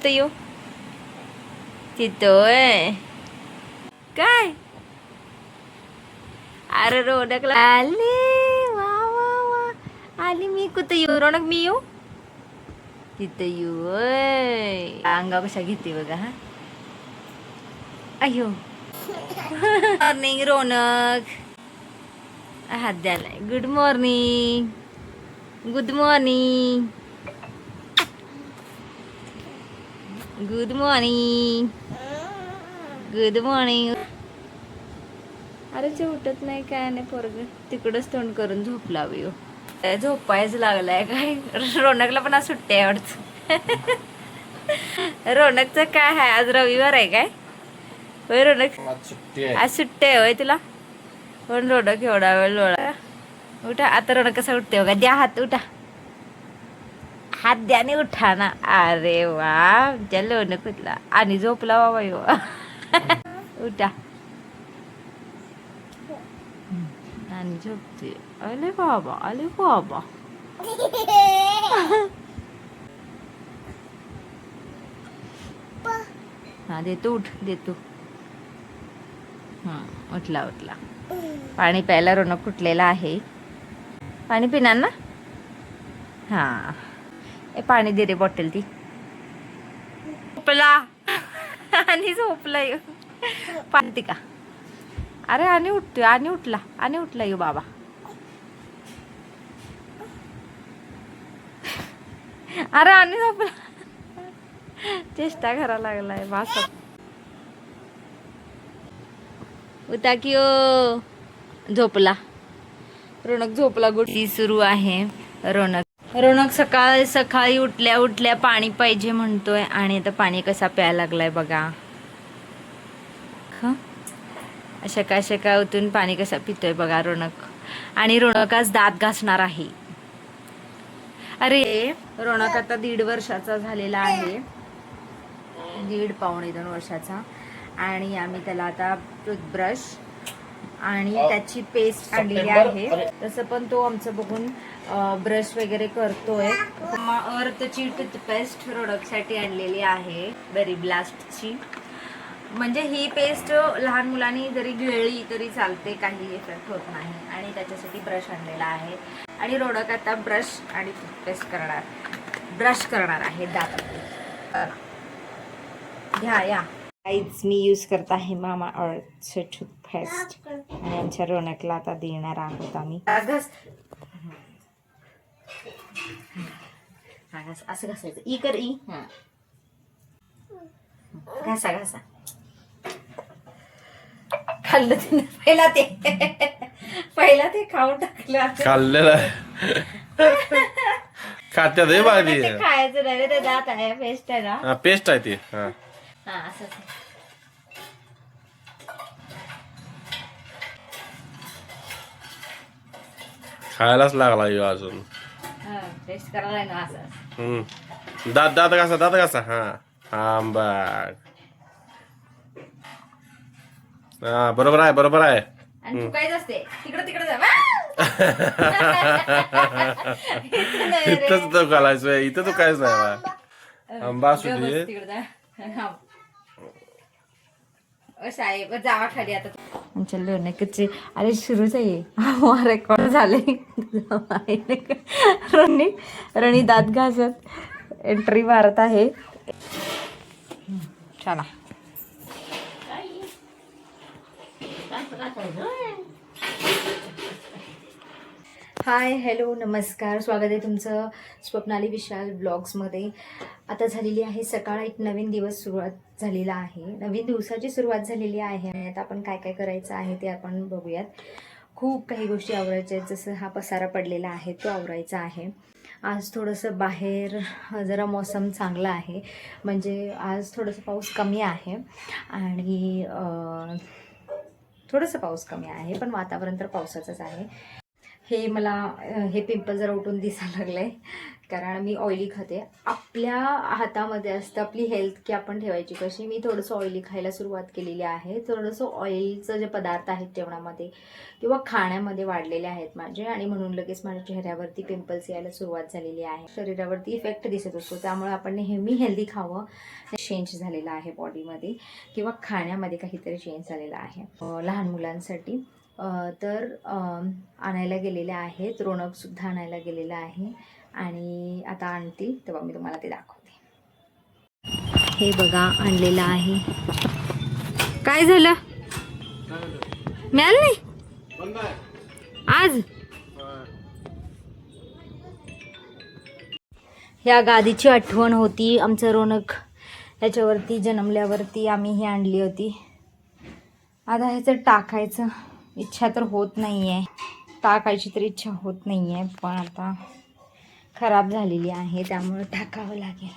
येऊ तिथं काय अरे रोनकला आली वा वा वा आली मी कुठं येऊ रोनक मी येऊ तिथं येऊ अंगा कशा घेते बघा हा अयो मॉर्निंग रोनक हात द्यालाय good morning good morning good morning good morning अरे ते उठत नाही काय नाही पोरग तिकडच तोंड करून झोपलाव यो झोपायच लागलाय काय रोनकला पण आज सुट्टी आहे वाटत रोनकचं काय आहे आज रविवार आहे काय होय रोनक आज सुट्टी आहे होय तुला पण रोनक एवढा वेळ लोळा उठा आता रोनक कसा उठते बघा द्या हात उठा हात द्याने उठा ना अरे वा आमच्या लोणक उठला आणि झोपला बाबा यो उठा आणि झोपते अले बाबा अले बाबा हा देतो उठ देतो उठला उठला पाणी प्यायला रोनक कुठलेला आहे पाणी पिणार ना हा ए पाणी दे रे बॉटल ती झोपला आणि झोपला यो पाणी का अरे आणि उठतोय आणि उठला यो बाबा अरे आणि झोपला चेष्टा करा लागलाय वास उता की ओ झोपला रोनक झोपला गुडी सुरू आहे रोनक सकाळी उठल्या उठल्या पाणी पाहिजे म्हणतोय आणि आता पाणी कसा प्यायला लागलाय बघा अशा का उतून पाणी कसा पितोय बघा रोनक आणि रोनक आज दात घासणार आहे अरे रोनक आता 1.5 वर्षाचा झालेला आहे 1.5 पावणे 2 वर्षाचा आणि आम्ही त्याला आता टूथब्रश आणि त्याची पेस्ट आणलेली आहे तसं पण तो आमचं बघून ब्रश वगैरे करतोय अर्थची टूथपेस्ट रोनकसाठी आणलेली आहे बेरी ब्लास्टची म्हणजे ही पेस्ट लहान मुलांनी जरी गिळली तरी चालते काही इफेक्ट होत नाही आणि त्याच्यासाठी ब्रश आणलेला आहे आणि रोनक आता ब्रश आणि टूथपेस्ट ब्रश करणार आहे दात घ्या या काहीच मी यूज करत आहे मामा अर्थचे टूथपेस्ट आणि आमच्या रोनकला आता देणार आहोत आम्ही असं घासायचं ई कर ई घासा घासा खाल्लं तिने पहिला ते खाऊन टाकलं खाल्लेलं खात्यात खायचं नाही ते दात आहे पेस्ट आहे ना पेस्ट आहे ती असं खायलाच लागला यो अजून टेस्ट करायला ना असं दात कसा हा बरोबर आहे आणि चुकायचं असते तिकडे जा इथंच तो घालायचं इथं तो कायच नाही आंबा असू दे साहेब जावा खाली आता आमच्या लोणकचे अरे सुरूच आहे रेकॉर्ड झाले रणी दात घासत एंट्री मारत आहे चला हाय हॅलो नमस्कार स्वागत आहे तुमचं स्वप्नाली विशाल ब्लॉग्समध्ये आता झालेली आहे सकाळ एक नवीन दिवस सुरुवात झालेला आहे नवीन दिवसाची सुरुवात झालेली आहे आणि आता आपण काय काय करायचं आहे ते आपण बघूयात खूप काही गोष्टी आवरायच्या आहेत जसं हा पसारा पडलेला आहे तो आवरायचा आहे आज थोडंसं बाहेर जरा मौसम चांगला आहे म्हणजे आज थोडंसं पाऊस कमी आहे आणि थोडंसं पाऊस कमी आहे पण वातावरण तर पावसाचंच आहे हे मला हे पिंपल जरा उठून दिसायला लागलंय कारण मी ऑइली खाते. आपल्या हातामध्ये असतं आपली हेल्थ की आपण ठेवायची कशी. मी थोडंसं ऑइली खायला सुरुवात केलेली आहे. थोडंसं ऑइलचं जे पदार्थ आहेत जेवणामध्ये किंवा खाण्यामध्ये वाढलेले आहेत माझे आणि म्हणून लगेच माझ्या चेहऱ्यावरती पिंपल्स यायला सुरुवात झालेली आहे. शरीरावरती इफेक्ट दिसत असतो. त्यामुळे आपण नेहमी हेल्दी खावं. चेंज झालेला आहे बॉडीमध्ये किंवा खाण्यामध्ये काहीतरी चेंज झालेला आहे. लहान मुलांसाठी तर आणायला गेलेले आहेत. रोनकसुद्धा आणायला गेलेला आहे आणि आता आणतील तेव्हा मी तुम्हाला ते दाखवते. हे बघा आणलेलं आहे. काय झालं मिळालं नाही आज. ह्या गादीची आठवण होती. आमचं रोनक ह्याच्यावरती जन्मल्यावरती आम्ही ही आणली होती. आता ह्याचं टाकायचं इच्छा तर होत नाही आहे. टाकायची तर इच्छा होत नाही आहे पण आता खराब झालेली आहे त्यामुळे टाकावं लागेल.